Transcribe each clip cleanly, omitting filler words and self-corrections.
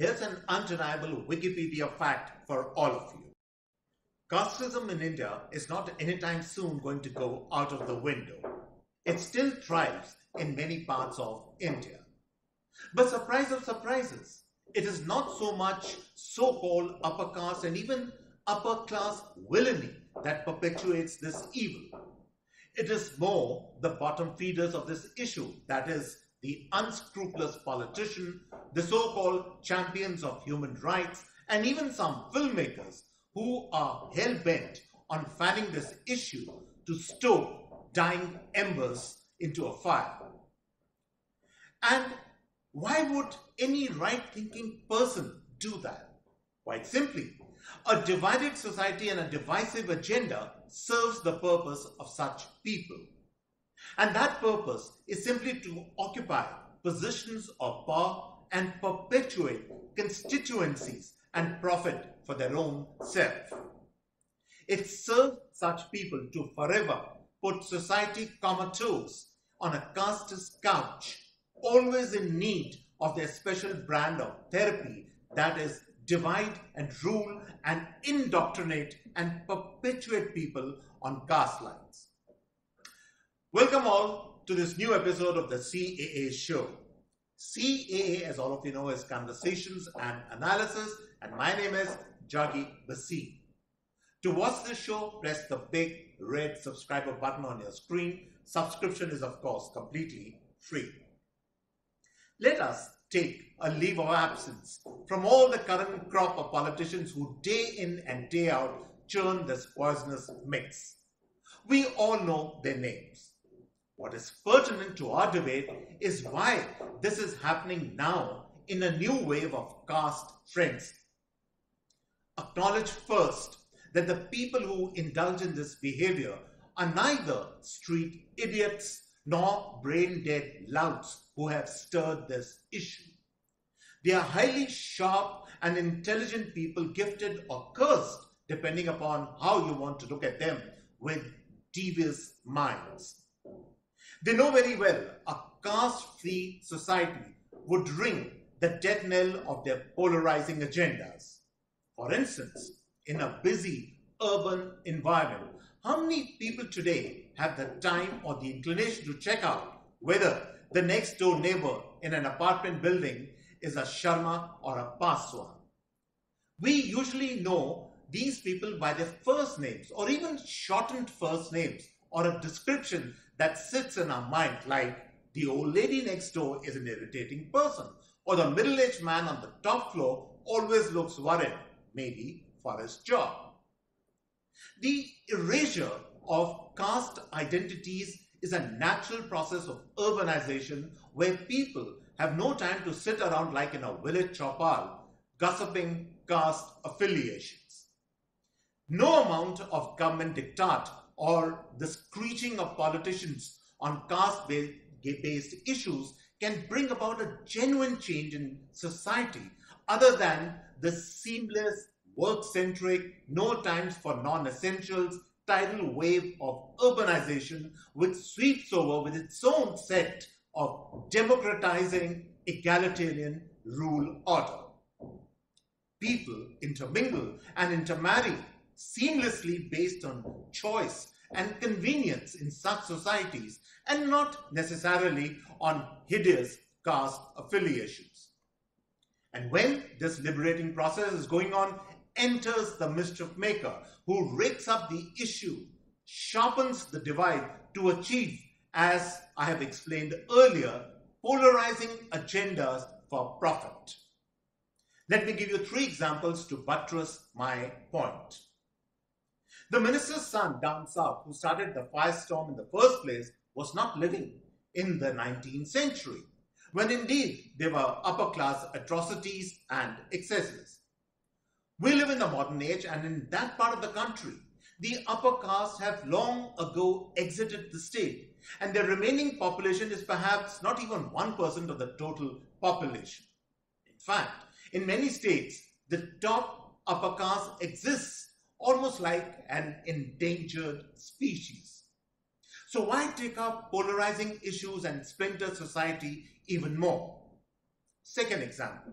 Here's an undeniable Wikipedia fact for all of you. Casteism in India is not anytime soon going to go out of the window. It still thrives in many parts of India. But surprise of surprises, it is not so much so-called upper caste and even upper class villainy that perpetuates this evil. It is more the bottom feeders of this issue, that is, the unscrupulous politician, the so-called champions of human rights, and even some filmmakers who are hell-bent on fanning this issue to stoke dying embers into a fire. And why would any right-thinking person do that? Quite simply, a divided society and a divisive agenda serves the purpose of such people. And that purpose is simply to occupy positions of power and perpetuate constituencies and profit for their own self. It serves such people to forever put society comatose on a casteist couch, always in need of their special brand of therapy, that is, divide and rule and indoctrinate and perpetuate people on caste lines. Welcome all to this new episode of the CAA Show. CAA, as all of you know, is Conversations and Analysis, and my name is Juggi Bhasin. To watch this show, press the big red subscriber button on your screen. Subscription is, of course, completely free. Let us take a leave of absence from all the current crop of politicians who day in and day out churn this poisonous mix. We all know their names. What is pertinent to our debate is why this is happening now in a new wave of caste frenzy. Acknowledge first that the people who indulge in this behavior are neither street idiots nor brain-dead louts who have stirred this issue. They are highly sharp and intelligent people, gifted or cursed, depending upon how you want to look at them, with devious minds. They know very well a caste-free society would ring the death knell of their polarizing agendas. For instance, in a busy urban environment, how many people today have the time or the inclination to check out whether the next door neighbor in an apartment building is a Sharma or a Paswan? We usually know these people by their first names or even shortened first names or a description that sits in our mind, like the old lady next door is an irritating person, or the middle-aged man on the top floor always looks worried, maybe for his job. The erasure of caste identities is a natural process of urbanization where people have no time to sit around like in a village chopal gossiping caste affiliations. No amount of government diktat or the screeching of politicians on caste-based issues can bring about a genuine change in society other than the seamless, work-centric, no times for non-essentials tidal wave of urbanization which sweeps over with its own set of democratizing egalitarian rule order. People intermingle and intermarry seamlessly based on choice and convenience in such societies and not necessarily on hideous caste affiliations. And when this liberating process is going on, enters the mischief maker who rakes up the issue, sharpens the divide to achieve, as I have explained earlier, polarizing agendas for profit. Let me give you 3 examples to buttress my point. The minister's son down south, who started the firestorm in the first place, was not living in the 19th century, when indeed there were upper-class atrocities and excesses. We live in the modern age, and in that part of the country, the upper caste have long ago exited the state, and the remaining population is perhaps not even 1% of the total population. In fact, in many states, the top upper caste exists almost like an endangered species. So why take up polarizing issues and splinter society even more? Second example.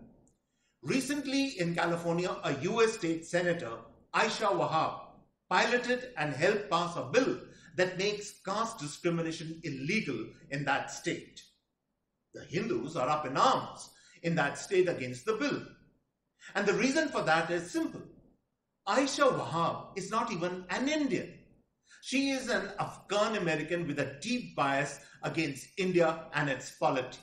Recently in California, a US state senator, Aisha Wahab, piloted and helped pass a bill that makes caste discrimination illegal in that state. The Hindus are up in arms in that state against the bill. And the reason for that is simple. Aisha Wahab is not even an Indian. She is an Afghan American with a deep bias against India and its polity.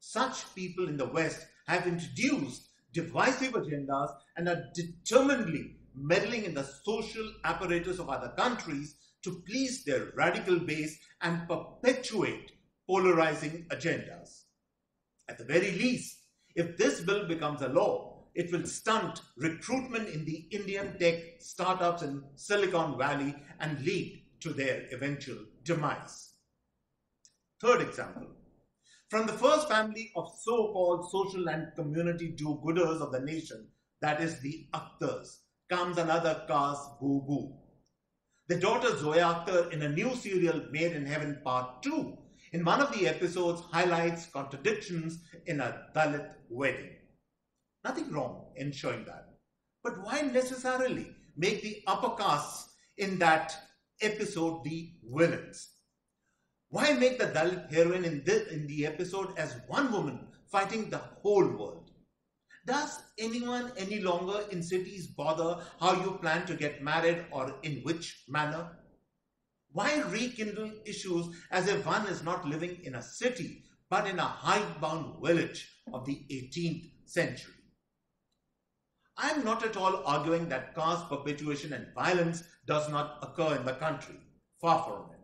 Such people in the West have introduced divisive agendas and are determinedly meddling in the social apparatus of other countries to please their radical base and perpetuate polarizing agendas. At the very least, if this bill becomes a law, it will stunt recruitment in the Indian tech startups in Silicon Valley and lead to their eventual demise. Third example. From the first family of so-called social and community do-gooders of the nation, that is the Akhtars, comes another caste boo-boo. The daughter Zoya Akhtar in a new serial Made in Heaven Part 2, in one of the episodes highlights contradictions in a Dalit wedding. Nothing wrong in showing that. But why necessarily make the upper castes in that episode the villains? Why make the Dalit heroine in the episode as one woman fighting the whole world? Does anyone any longer in cities bother how you plan to get married or in which manner? Why rekindle issues as if one is not living in a city but in a hidebound village of the 18th century? I am not at all arguing that caste perpetuation and violence does not occur in the country. Far from it.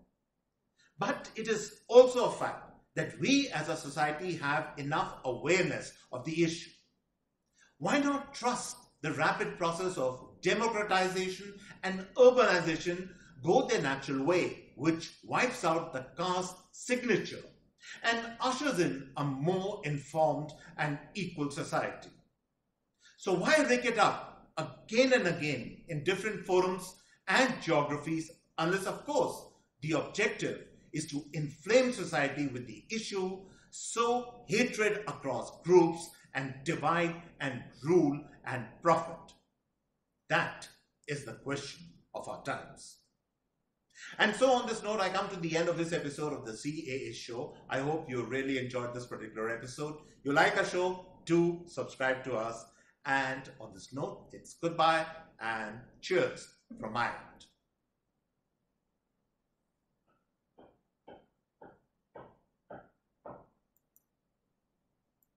But it is also a fact that we as a society have enough awareness of the issue. Why not trust the rapid process of democratization and urbanization go their natural way, which wipes out the caste signature and ushers in a more informed and equal society? So why rake it up again and again in different forums and geographies unless, of course, the objective is to inflame society with the issue, sow hatred across groups, and divide and rule and profit? That is the question of our times. And so on this note, I come to the end of this episode of the CAA Show. I hope you really enjoyed this particular episode. You like our show, do subscribe to us. And on this note, it's goodbye and cheers from my end.